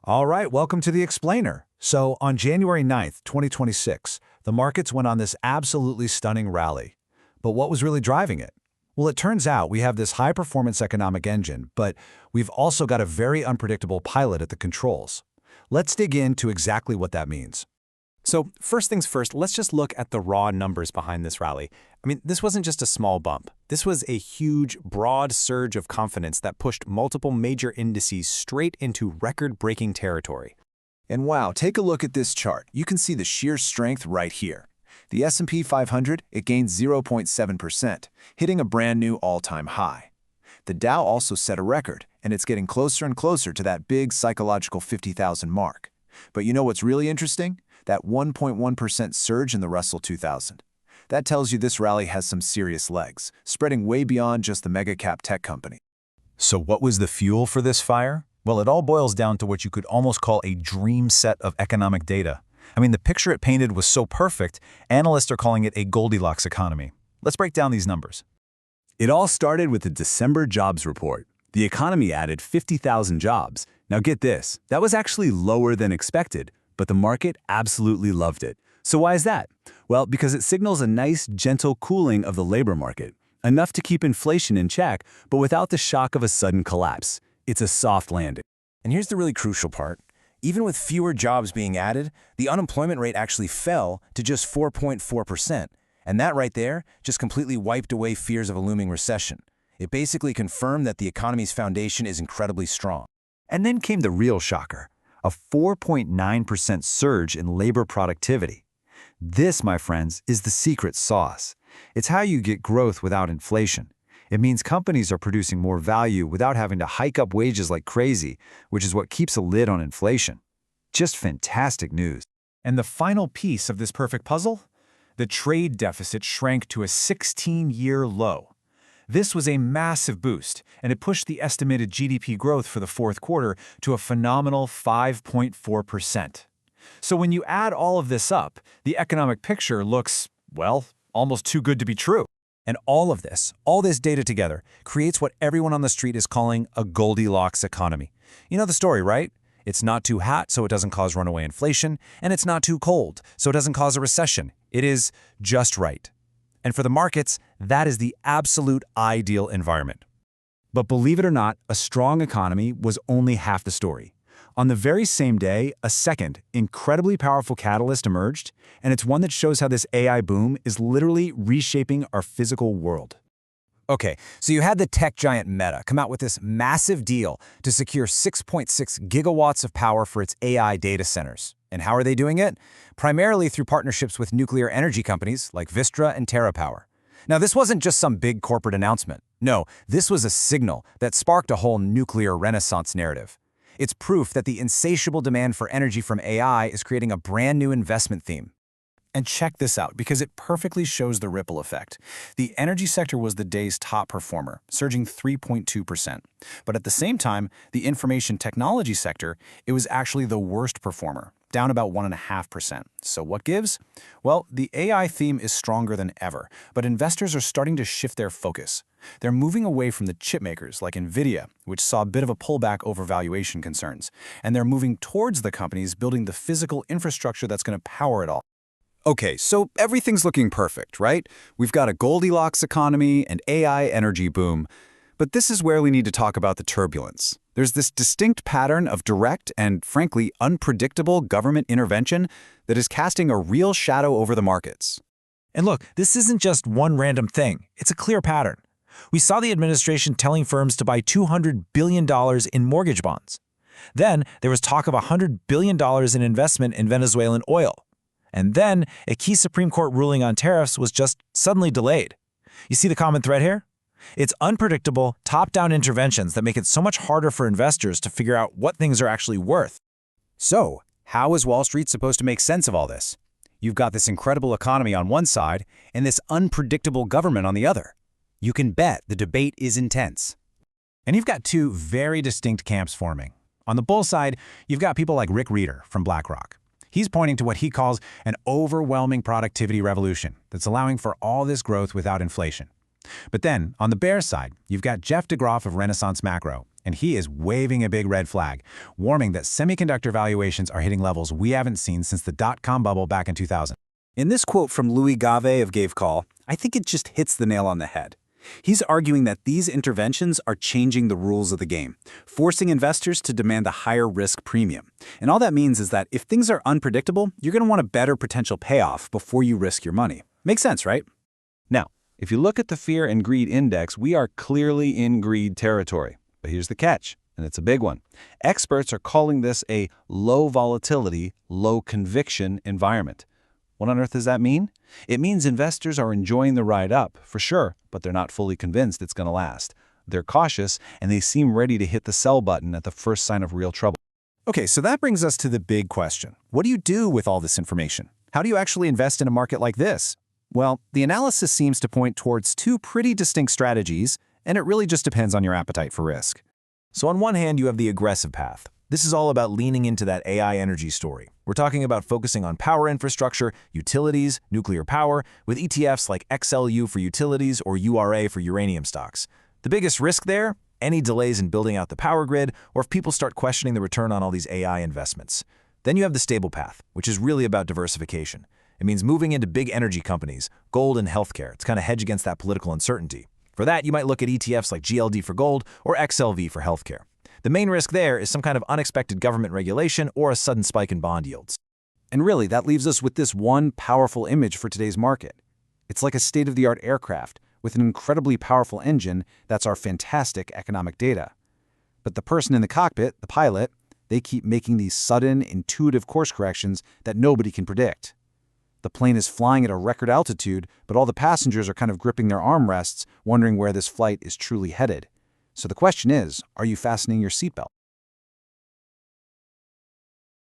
All right, welcome to the Explainer. So on January 9th, 2026, the markets went on this absolutely stunning rally. But what was really driving it? Well, it turns out we have this high-performance economic engine, but we've also got a very unpredictable pilot at the controls. Let's dig into exactly what that means. So first things first, let's just look at the raw numbers behind this rally. This wasn't just a small bump. This was a huge, broad surge of confidence that pushed multiple major indices straight into record-breaking territory. And wow, take a look at this chart. You can see the sheer strength right here. The S&P 500, it gained 0.7%, hitting a brand new all-time high. The Dow also set a record, and it's getting closer and closer to that big psychological 50,000 mark. But you know what's really interesting? That 1.1% surge in the Russell 2000. That tells you this rally has some serious legs, spreading way beyond just the mega-cap tech company. So what was the fuel for this fire? Well, it all boils down to what you could almost call a dream set of economic data. The picture it painted was so perfect, analysts are calling it a Goldilocks economy. Let's break down these numbers. It all started with the December jobs report. The economy added 50,000 jobs. Now get this, that was actually lower than expected, but the market absolutely loved it. So why is that? Well, because it signals a nice, gentle cooling of the labor market, enough to keep inflation in check, but without the shock of a sudden collapse. It's a soft landing. And here's the really crucial part. Even with fewer jobs being added, the unemployment rate actually fell to just 4.4%. And that right there just completely wiped away fears of a looming recession. It basically confirmed that the economy's foundation is incredibly strong. And then came the real shocker, a 4.9% surge in labor productivity. This, my friends, is the secret sauce. It's how you get growth without inflation. It means companies are producing more value without having to hike up wages like crazy, which is what keeps a lid on inflation. Just fantastic news. And the final piece of this perfect puzzle? The trade deficit shrank to a 16-year low. This was a massive boost, and it pushed the estimated GDP growth for the fourth quarter to a phenomenal 5.4%. So when you add all of this up, the economic picture looks, well, almost too good to be true. And all this data together, creates what everyone on the street is calling a Goldilocks economy. You know the story, right? It's not too hot, so it doesn't cause runaway inflation, and it's not too cold, so it doesn't cause a recession. It is just right. And for the markets, that is the absolute ideal environment. But believe it or not, a strong economy was only half the story. On the very same day, a second, incredibly powerful catalyst emerged, and it's one that shows how this AI boom is literally reshaping our physical world. Okay, so you had the tech giant Meta come out with this massive deal to secure 6.6 gigawatts of power for its AI data centers. And how are they doing it? Primarily through partnerships with nuclear energy companies like Vistra and TerraPower. Now, this wasn't just some big corporate announcement. No, this was a signal that sparked a whole nuclear renaissance narrative. It's proof that the insatiable demand for energy from AI is creating a brand new investment theme. And check this out, because it perfectly shows the ripple effect. The energy sector was the day's top performer, surging 3.2%. But at the same time, the information technology sector, it was actually the worst performer, down about 1.5%. So what gives? Well, the AI theme is stronger than ever, but investors are starting to shift their focus. They're moving away from the chip makers like NVIDIA, which saw a bit of a pullback over valuation concerns, and they're moving towards the companies building the physical infrastructure that's going to power it all. Okay, so everything's looking perfect, right? We've got a Goldilocks economy and AI energy boom. But this is where we need to talk about the turbulence. There's this distinct pattern of direct and, frankly, unpredictable government intervention that is casting a real shadow over the markets. And look, this isn't just one random thing. It's a clear pattern. We saw the administration telling firms to buy $200 billion in mortgage bonds. Then there was talk of $100 billion in investment in Venezuelan oil. And then a key Supreme Court ruling on tariffs was just suddenly delayed. You see the common thread here? It's unpredictable, top-down interventions that make it so much harder for investors to figure out what things are actually worth. So, how is Wall Street supposed to make sense of all this? You've got this incredible economy on one side and this unpredictable government on the other. You can bet the debate is intense. And you've got two very distinct camps forming. On the bull side, you've got people like Rick Rieder from BlackRock. He's pointing to what he calls an overwhelming productivity revolution that's allowing for all this growth without inflation. But then, on the bear side, you've got Jeff DeGroff of Renaissance Macro, And he is waving a big red flag, warning that semiconductor valuations are hitting levels we haven't seen since the dot-com bubble back in 2000. In this quote from Louis Gave of Gave Call, I think it just hits the nail on the head. He's arguing that these interventions are changing the rules of the game, forcing investors to demand a higher risk premium. And all that means is that if things are unpredictable, you're going to want a better potential payoff before you risk your money. Makes sense, right? Now, if you look at the Fear and Greed Index, we are clearly in greed territory. But here's the catch, and it's a big one. Experts are calling this a low volatility, low conviction environment. What on earth does that mean? It means investors are enjoying the ride up, for sure, but they're not fully convinced it's going to last. They're cautious, and they seem ready to hit the sell button at the first sign of real trouble. Okay, so that brings us to the big question. What do you do with all this information? How do you actually invest in a market like this? Well, the analysis seems to point towards two pretty distinct strategies, and it really just depends on your appetite for risk. So on one hand, you have the aggressive path. This is all about leaning into that AI energy story. We're talking about focusing on power infrastructure, utilities, nuclear power, with ETFs like XLU for utilities or URA for uranium stocks. The biggest risk there? Any delays in building out the power grid, or if people start questioning the return on all these AI investments. Then you have the stable path, which is really about diversification. It means moving into big energy companies, gold and healthcare. It's kind of hedge against that political uncertainty. For that, you might look at ETFs like GLD for gold or XLV for healthcare. The main risk there is some kind of unexpected government regulation or a sudden spike in bond yields. And really, that leaves us with this one powerful image for today's market. It's like a state-of-the-art aircraft with an incredibly powerful engine that's our fantastic economic data. But the person in the cockpit, the pilot, they keep making these sudden, intuitive course corrections that nobody can predict. The plane is flying at a record altitude, but all the passengers are kind of gripping their armrests, wondering where this flight is truly headed. So the question is, are you fastening your seatbelt?